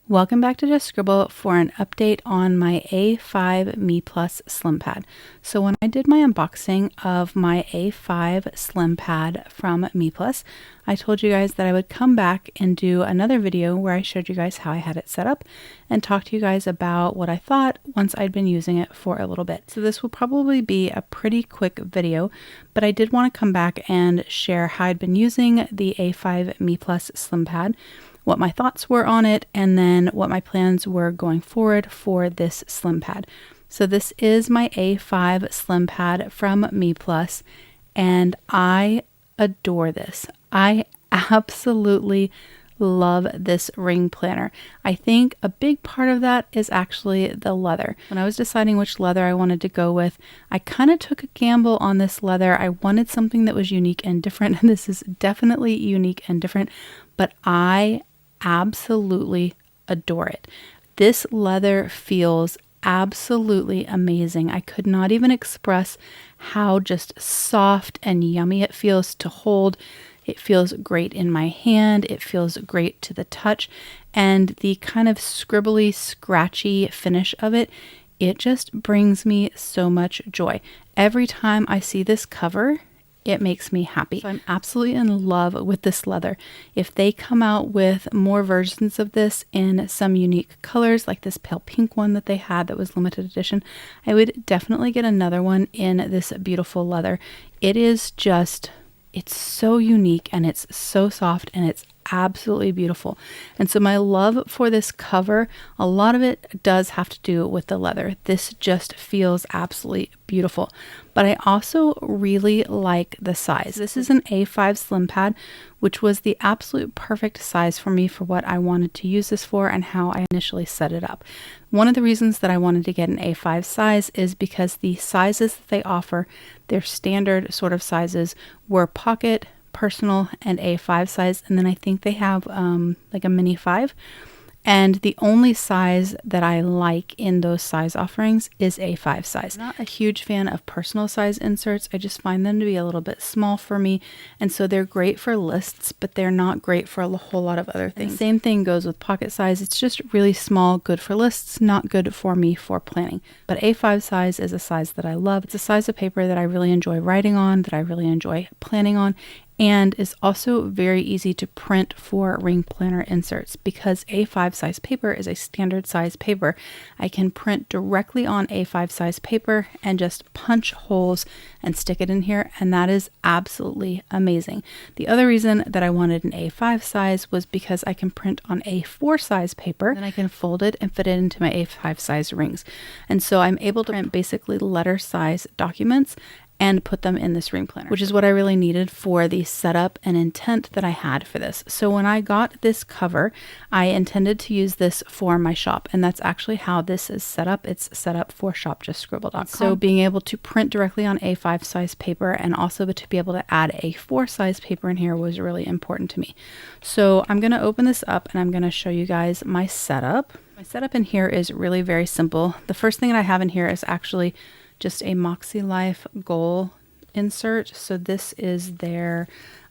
Welcome back to Just Scribble for an update on my A5 MeePlus SlimPad. So when I did my unboxing of my A5 SlimPad from MeePlus, I told you guys that I would come back and do another video where I showed you guys how I had it set up and talk to you guys about what I thought once I'd been using it for a little bit. So this will probably be a pretty quick video, but I did want to come back and share how I'd been using the A5 MeePlus SlimPad, what my thoughts were on it, and then what my plans were going forward for this SlimPad. So this is my A5 SlimPad from MeePlus, and I adore this. I absolutely love this ring planner. I think a big part of that is actually the leather. When I was deciding which leather I wanted to go with, I kind of took a gamble on this leather. I wanted something that was unique and different. This is definitely unique and different, but I absolutely adore it. This leather feels absolutely amazing. I could not even express how just soft and yummy it feels to hold. It feels great in my hand. It feels great to the touch, and the kind of scribbly, scratchy finish of it, it just brings me so much joy. Every time I see this cover, it makes me happy. So I'm absolutely in love with this leather. If they come out with more versions of this in some unique colors, like this pale pink one that they had that was limited edition, I would definitely get another one in this beautiful leather. It is just, it's so unique and it's so soft and it's absolutely beautiful. And so my love for this cover, a lot of it does have to do with the leather. This just feels absolutely beautiful. But I also really like the size. This is an A5 SlimPad, which was the absolute perfect size for me for what I wanted to use this for and how I initially set it up. One of the reasons that I wanted to get an A5 size is because the sizes that they offer, their standard sort of sizes, were pocket, personal, and A5 size, and then I think they have like a mini 5, and the only size that I like in those size offerings is A5 size. I'm not a huge fan of personal size inserts. I just find them to be a little bit small for me, and so they're great for lists, but they're not great for a whole lot of other things. And same thing goes with pocket size. It's just really small, good for lists, not good for me for planning. But A5 size is a size that I love. It's a size of paper that I really enjoy writing on, that I really enjoy planning on, and is also very easy to print for ring planner inserts. Because A5 size paper is a standard size paper, I can print directly on A5 size paper and just punch holes and stick it in here, and that is absolutely amazing. The other reason that I wanted an A5 size was because I can print on A4 size paper, then I can fold it and fit it into my A5 size rings. And so I'm able to print basically letter size documents and put them in this ring planner, which is what I really needed for the setup and intent that I had for this. So when I got this cover, I intended to use this for my shop, and that's actually how this is set up. It's set up for shop.justscribble.com. So being able to print directly on A5 size paper and also to be able to add A4 size paper in here was really important to me. So I'm going to open this up and I'm going to show you guys my setup. My setup in here is really very simple. The first thing that I have in here is actually just a Moxie Life goal insert. So this is their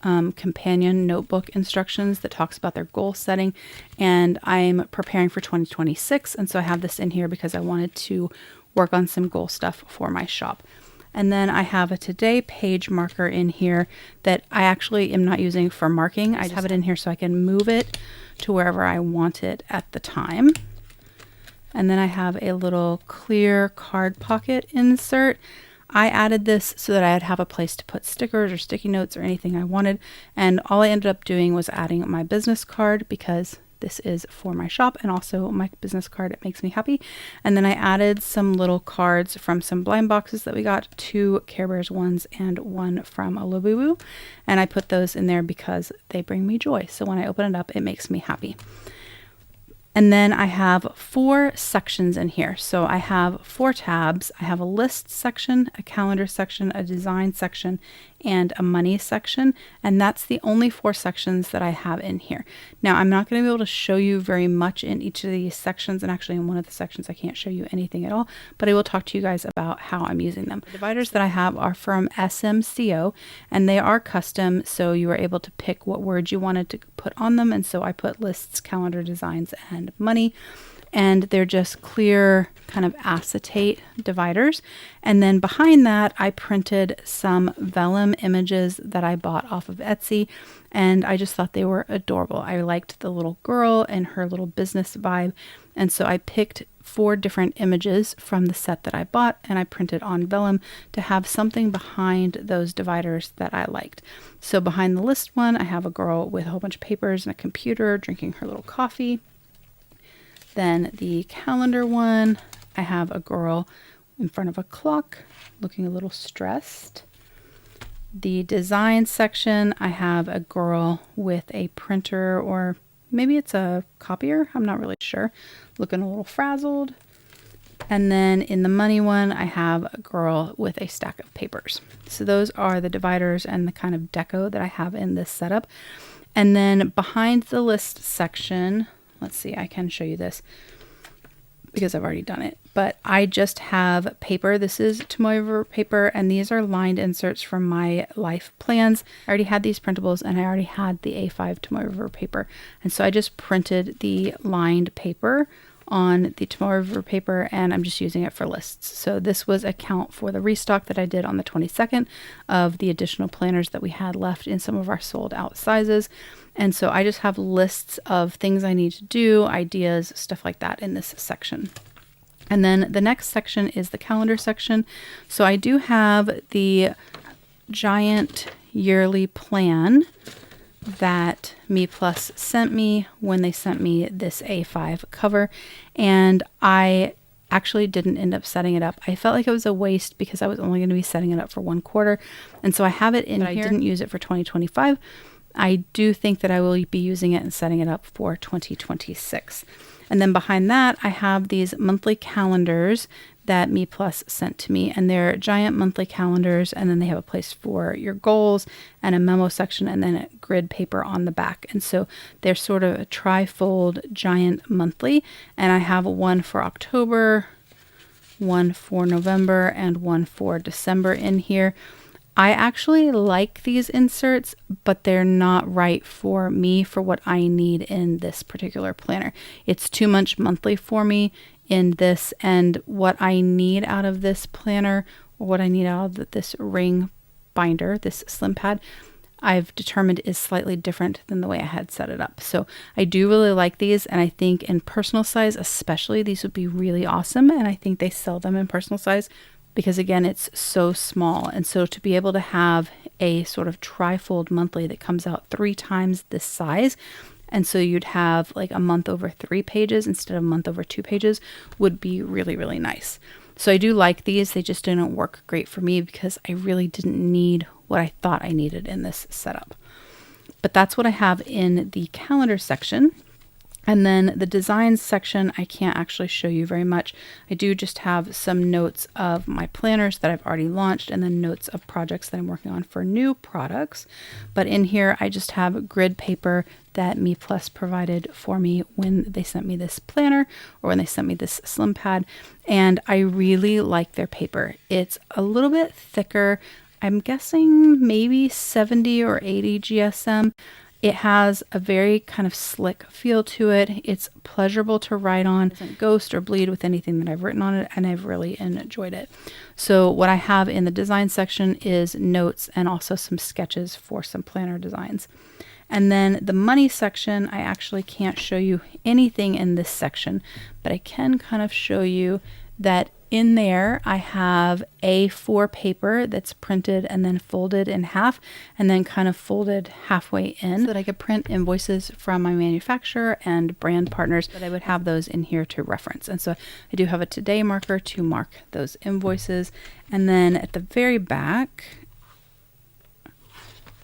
companion notebook instructions that talks about their goal setting, and I'm preparing for 2026, and so I have this in here because I wanted to work on some goal stuff for my shop. And then I have a today page marker in here that I actually am not using for marking. I just have it in here so I can move it to wherever I want it at the time. And then I have a little clear card pocket insert. I added this so that I'd have a place to put stickers or sticky notes or anything I wanted. And all I ended up doing was adding my business card because this is for my shop, and also my business card, it makes me happy. And then I added some little cards from some blind boxes that we got, 2 Care Bears ones and 1 from a Lobubu. And I put those in there because they bring me joy. So when I open it up, it makes me happy. And then I have 4 sections in here. So I have 4 tabs. I have a list section, a calendar section, a design section, and a money section, and that's the only 4 sections that I have in here. Now I'm not going to be able to show you very much in each of these sections, and actually in one of the sections I can't show you anything at all, but I will talk to you guys about how I'm using them. The dividers that I have are from SMCO, and they are custom, so you are able to pick what words you wanted to put on them, and so I put lists, calendar, designs, and money. And they're just clear kind of acetate dividers. And then behind that, I printed some vellum images that I bought off of Etsy, and I just thought they were adorable. I liked the little girl and her little business vibe, and so I picked 4 different images from the set that I bought, and I printed on vellum to have something behind those dividers that I liked. So behind the list one, I have a girl with a whole bunch of papers and a computer drinking her little coffee. Then the calendar one, I have a girl in front of a clock looking a little stressed. The design section, I have a girl with a printer, or maybe it's a copier, I'm not really sure, looking a little frazzled. And then in the money one, I have a girl with a stack of papers. So those are the dividers and the kind of deco that I have in this setup. And then behind the list section, let's see, I can show you this because I've already done it, but I just have paper. This is Tomoe paper, and these are lined inserts from my life plans. I already had these printables, and I already had the A5 Tomoe paper. And so I just printed the lined paper on the Tomoe paper, and I'm just using it for lists. So this was a count for the restock that I did on the 22nd of the additional planners that we had left in some of our sold out sizes. And so I just have lists of things I need to do, ideas, stuff like that in this section. And then the next section is the calendar section. So I do have the giant yearly plan that MeePlus sent me when they sent me this A5 cover, and I actually didn't end up setting it up. I felt like it was a waste because I was only going to be setting it up for 1 quarter, and so I have it in here. I didn't use it for 2025. I do think that I will be using it and setting it up for 2026. And then behind that, I have these monthly calendars that MeePlus sent to me, and they're giant monthly calendars, and then they have a place for your goals and a memo section, and then a grid paper on the back. And so they're sort of a tri-fold giant monthly, and I have one for October, one for November, and one for December in here. I actually like these inserts, but they're not right for me for what I need in this particular planner. It's too much monthly for me in this, and what I need out of this planner, or what I need out of this ring binder, this SlimPad, I've determined is slightly different than the way I had set it up. So I do really like these, and I think in personal size especially, these would be really awesome, and I think they sell them in personal size because, again, it's so small. And so to be able to have a sort of tri-fold monthly that comes out 3 times this size, and so you'd have like a month over 3 pages instead of a month over 2 pages, would be really, really nice. So I do like these. They just didn't work great for me because I really didn't need what I thought I needed in this setup. But that's what I have in the calendar section. And then the designs section, I can't actually show you very much. I do just have some notes of my planners that I've already launched, and then notes of projects that I'm working on for new products. But in here, I just have grid paper that MeePlus provided for me when they sent me this planner, or when they sent me this SlimPad. And I really like their paper. It's a little bit thicker. I'm guessing maybe 70 or 80 GSM. It has a very kind of slick feel to it. It's pleasurable to write on. It doesn't ghost or bleed with anything that I've written on it, and I've really enjoyed it. So what I have in the design section is notes and also some sketches for some planner designs. And then the money section, I actually can't show you anything in this section, but I can kind of show you that in there I have A4 paper that's printed and then folded in half and then kind of folded halfway in so that I could print invoices from my manufacturer and brand partners, but I would have those in here to reference. And so I do have a today marker to mark those invoices. And then at the very back,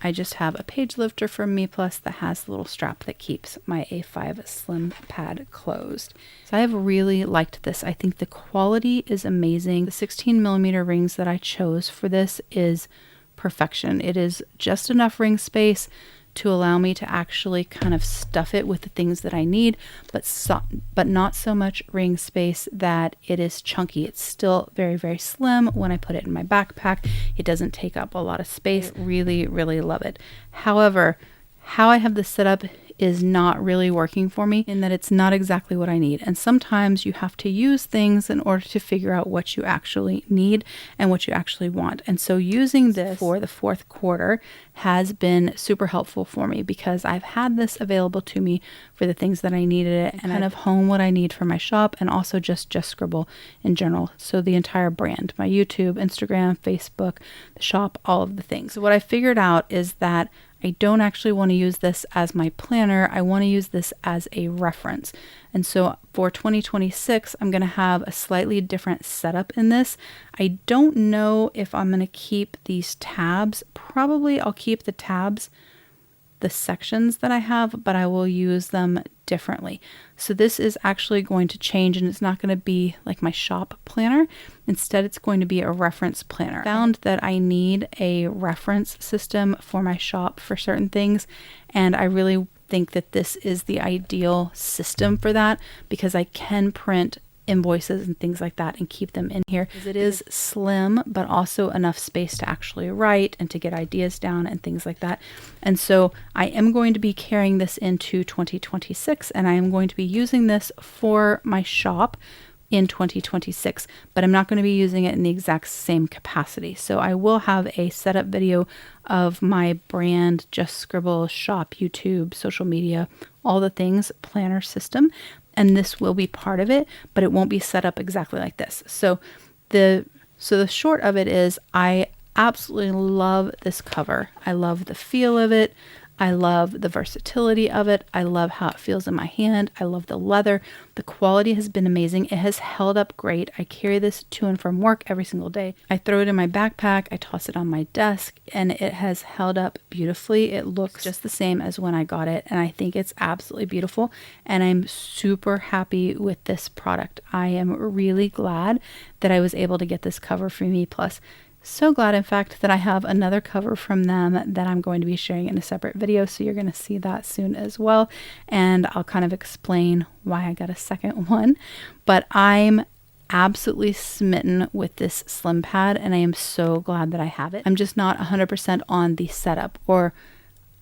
I just have a page lifter from MeePlus that has the little strap that keeps my A5 SlimPad closed. So I have really liked this. I think the quality is amazing. The 16mm rings that I chose for this is perfection. It is just enough ring space to allow me to actually kind of stuff it with the things that I need, but not so much ring space that it is chunky. It's still very, very slim. When I put it in my backpack, it doesn't take up a lot of space. I really, really love it. However, how I have this set up is not really working for me, in that it's not exactly what I need. And sometimes you have to use things in order to figure out what you actually need and what you actually want. And so using this for the fourth quarter has been super helpful for me, because I've had this available to me for the things that I needed it, and kind of hone what I need for my shop, and also just Scribble in general. So the entire brand, my YouTube, Instagram, Facebook, the shop, all of the things. So what I figured out is that I don't actually want to use this as my planner. I want to use this as a reference. And so for 2026, I'm going to have a slightly different setup in this. I don't know if I'm going to keep these tabs. Probably I'll keep the tabs, the sections that I have, but I will use them differently. So this is actually going to change, and it's not going to be like my shop planner. Instead, it's going to be a reference planner. I found that I need a reference system for my shop for certain things, and I really think that this is the ideal system for that, because I can print invoices and things like that and keep them in here. It is slim, but also enough space to actually write and to get ideas down and things like that. And so I am going to be carrying this into 2026, and I am going to be using this for my shop in 2026, but I'm not going to be using it in the exact same capacity. So I will have a setup video of my brand, Just Scribble shop, YouTube, social media, all the things, planner system. And this will be part of it, but it won't be set up exactly like this. So the short of it is, I absolutely love this cover. I love the feel of it. I love the versatility of it. I love how it feels in my hand. I love the leather. The quality has been amazing. It has held up great. I carry this to and from work every single day. I throw it in my backpack. I toss it on my desk, and it has held up beautifully. It looks just the same as when I got it, and I think it's absolutely beautiful, and I'm super happy with this product. I am really glad that I was able to get this cover for MeePlus. So glad, in fact, that I have another cover from them that I'm going to be sharing in a separate video, so you're going to see that soon as well, and I'll kind of explain why I got a second one. But I'm absolutely smitten with this SlimPad, and I am so glad that I have it. I'm just not 100% on the setup, or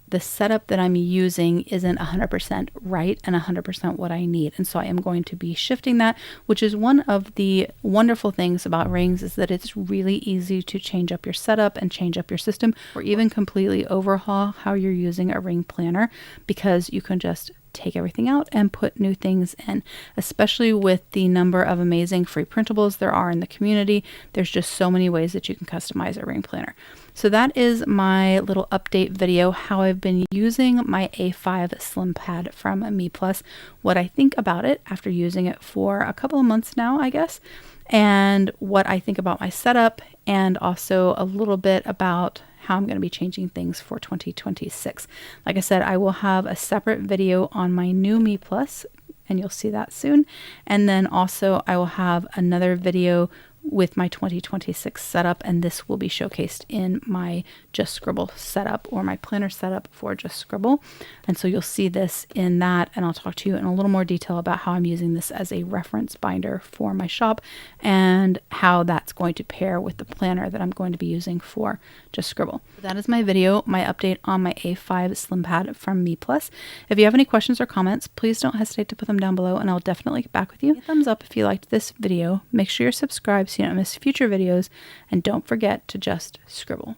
the setup that I'm using isn't 100% right and 100% what I need. And so I am going to be shifting that, which is one of the wonderful things about rings, is that it's really easy to change up your setup and change up your system, or even completely overhaul how you're using a ring planner, because you can just take everything out and put new things in. Especially with the number of amazing free printables there are in the community, there's just so many ways that you can customize a ring planner. So that is my little update video, how I've been using my A5 SlimPad from MeePlus, what I think about it after using it for a couple of months now, I guess, and what I think about my setup, and also a little bit about how I'm going to be changing things for 2026. Like I said, I will have a separate video on my new MeePlus, and you'll see that soon. And then also I will have another video with my 2026 setup, and this will be showcased in my Just Scribble setup, or my planner setup for Just Scribble. And so you'll see this in that, and I'll talk to you in a little more detail about how I'm using this as a reference binder for my shop, and how that's going to pair with the planner that I'm going to be using for Just Scribble. That is my video, my update on my A5 SlimPad from MeePlus. If you have any questions or comments, please don't hesitate to put them down below, and I'll definitely get back with you. Thumbs up if you liked this video. Make sure you're subscribed so you don't miss future videos, and don't forget to just scribble.